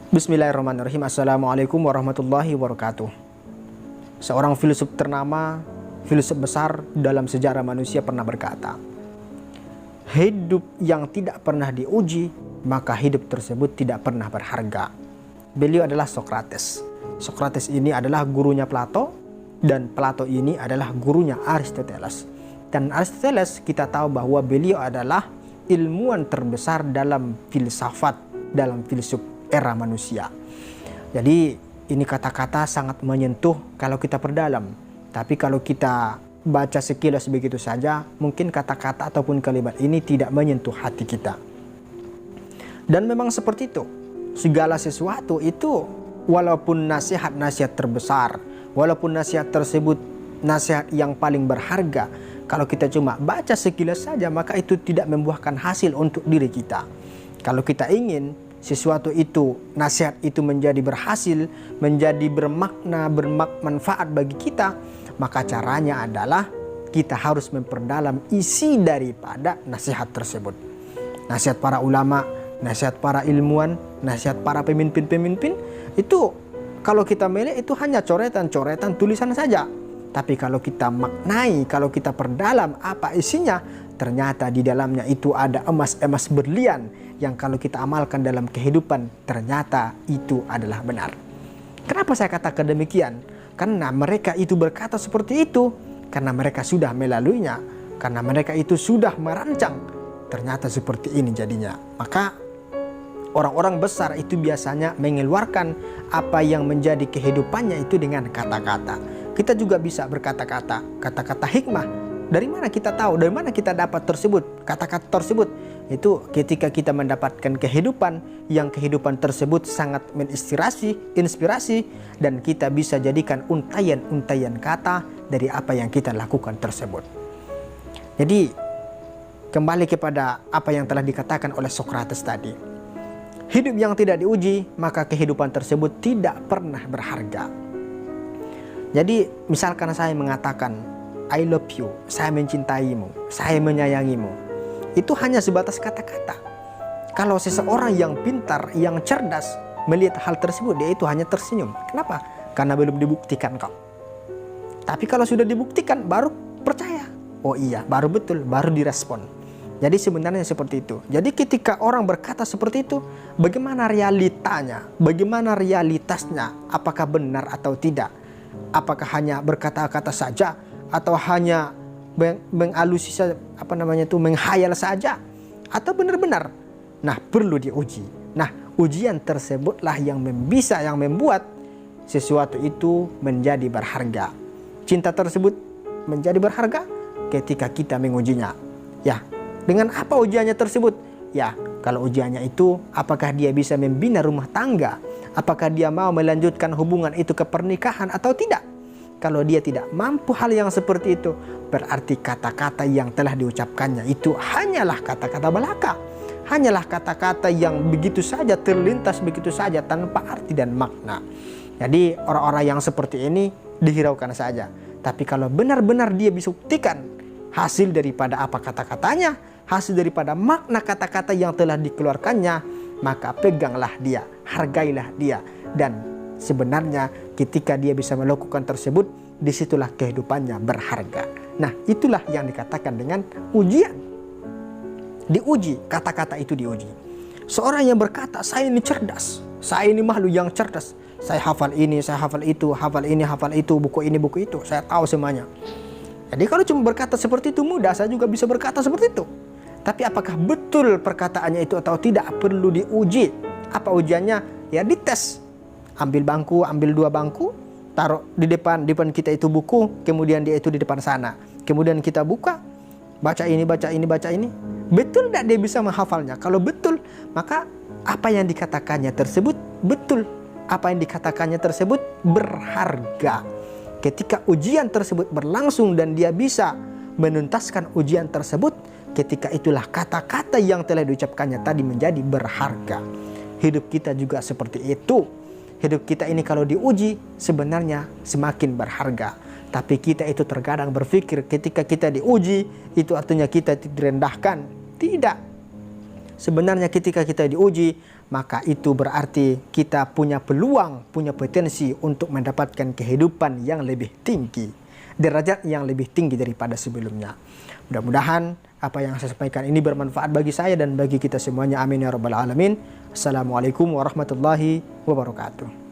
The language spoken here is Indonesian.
Bismillahirrahmanirrahim. Assalamualaikum warahmatullahi wabarakatuh. Seorang filsuf ternama, filsuf besar dalam sejarah manusia pernah berkata, hidup yang tidak pernah diuji, maka hidup tersebut tidak pernah berharga. Beliau adalah Socrates. Socrates ini adalah gurunya Plato, dan Plato ini adalah gurunya Aristoteles. Dan Aristoteles kita tahu bahwa beliau adalah ilmuwan terbesar dalam filsafat, dalam filsuf era manusia. Jadi ini kata-kata sangat menyentuh kalau kita perdalam. Tapi kalau kita baca sekilas begitu saja, mungkin kata-kata ataupun kalimat ini tidak menyentuh hati kita. Dan memang seperti itu. Segala sesuatu itu, walaupun nasihat-nasihat terbesar, walaupun nasihat tersebut nasihat yang paling berharga, kalau kita cuma baca sekilas saja, maka itu tidak membuahkan hasil untuk diri kita. Kalau kita ingin sesuatu itu, nasihat itu menjadi berhasil, menjadi bermakna, bermanfaat bagi kita, maka caranya adalah kita harus memperdalam isi daripada nasihat tersebut. Nasihat para ulama, nasihat para ilmuwan, nasihat para pemimpin-pemimpin, itu kalau kita melihat itu hanya coretan-coretan tulisan saja. Tapi kalau kita maknai, kalau kita perdalam apa isinya, ternyata di dalamnya itu ada emas-emas berlian yang kalau kita amalkan dalam kehidupan, ternyata itu adalah benar. Kenapa saya katakan demikian? Karena mereka itu berkata seperti itu, karena mereka sudah melaluinya, karena mereka itu sudah merancang, ternyata seperti ini jadinya. Maka orang-orang besar itu biasanya mengeluarkan apa yang menjadi kehidupannya itu dengan kata-kata. Kita juga bisa berkata-kata, kata-kata hikmah. Dari mana kita tahu, dari mana kita dapat tersebut, kata-kata tersebut? Itu ketika kita mendapatkan kehidupan, yang kehidupan tersebut sangat inspirasi, dan kita bisa jadikan untayan-untayan kata dari apa yang kita lakukan tersebut. Jadi, kembali kepada apa yang telah dikatakan oleh Socrates tadi. Hidup yang tidak diuji, maka kehidupan tersebut tidak pernah berharga. Jadi, misalkan saya mengatakan, I love you, saya mencintaimu, saya menyayangimu. Itu hanya sebatas kata-kata. Kalau seseorang yang pintar, yang cerdas melihat hal tersebut, dia itu hanya tersenyum. Kenapa? Karena belum dibuktikan kok. Tapi kalau sudah dibuktikan, baru percaya. Oh iya, baru betul, baru direspon. Jadi sebenarnya seperti itu. Jadi ketika orang berkata seperti itu, bagaimana realitanya? Bagaimana realitasnya? Apakah benar atau tidak? Apakah hanya berkata-kata saja? Atau hanya mengalusi menghayal saja, atau benar-benar perlu diuji. Ujian tersebutlah yang membuat sesuatu itu menjadi berharga. Cinta tersebut menjadi berharga ketika kita mengujinya. Ya, dengan apa ujiannya tersebut? Ya, kalau ujiannya itu apakah dia bisa membina rumah tangga, apakah dia mau melanjutkan hubungan itu ke pernikahan atau tidak. Kalau dia tidak mampu hal yang seperti itu, berarti kata-kata yang telah diucapkannya itu hanyalah kata-kata belaka. Hanyalah kata-kata yang begitu saja terlintas, begitu saja tanpa arti dan makna. Jadi orang-orang yang seperti ini dihiraukan saja. Tapi kalau benar-benar dia bisa buktikan hasil daripada apa kata-katanya, hasil daripada makna kata-kata yang telah dikeluarkannya, maka peganglah dia, hargailah dia. Dan sebenarnya ketika dia bisa melakukan tersebut, disitulah kehidupannya berharga. Itulah yang dikatakan dengan ujian. Diuji, kata-kata itu diuji. Seorang yang berkata, saya ini cerdas, saya ini makhluk yang cerdas, saya hafal ini, saya hafal itu, hafal ini, hafal itu, buku ini, buku itu, saya tahu semuanya. Jadi kalau cuma berkata seperti itu mudah, saya juga bisa berkata seperti itu. Tapi apakah betul perkataannya itu atau tidak, perlu diuji. Apa ujiannya? Ya dites. Ambil bangku, ambil 2 bangku, taruh di depan kita itu buku, kemudian dia itu di depan sana. Kemudian kita buka, baca ini, baca ini, baca ini. Betul tidak dia bisa menghafalnya? Kalau betul, maka apa yang dikatakannya tersebut betul. Apa yang dikatakannya tersebut berharga. Ketika ujian tersebut berlangsung dan dia bisa menuntaskan ujian tersebut, ketika itulah kata-kata yang telah diucapkannya tadi menjadi berharga. Hidup kita juga seperti itu. Hidup kita ini kalau diuji sebenarnya semakin berharga. Tapi kita itu terkadang berpikir ketika kita diuji itu artinya kita direndahkan. Tidak. Sebenarnya ketika kita diuji, maka itu berarti kita punya peluang, punya potensi untuk mendapatkan kehidupan yang lebih tinggi, derajat yang lebih tinggi daripada sebelumnya. Mudah-mudahan apa yang saya sampaikan ini bermanfaat bagi saya dan bagi kita semuanya. Amin ya rabbal alamin. Assalamualaikum warahmatullahi wabarakatuh.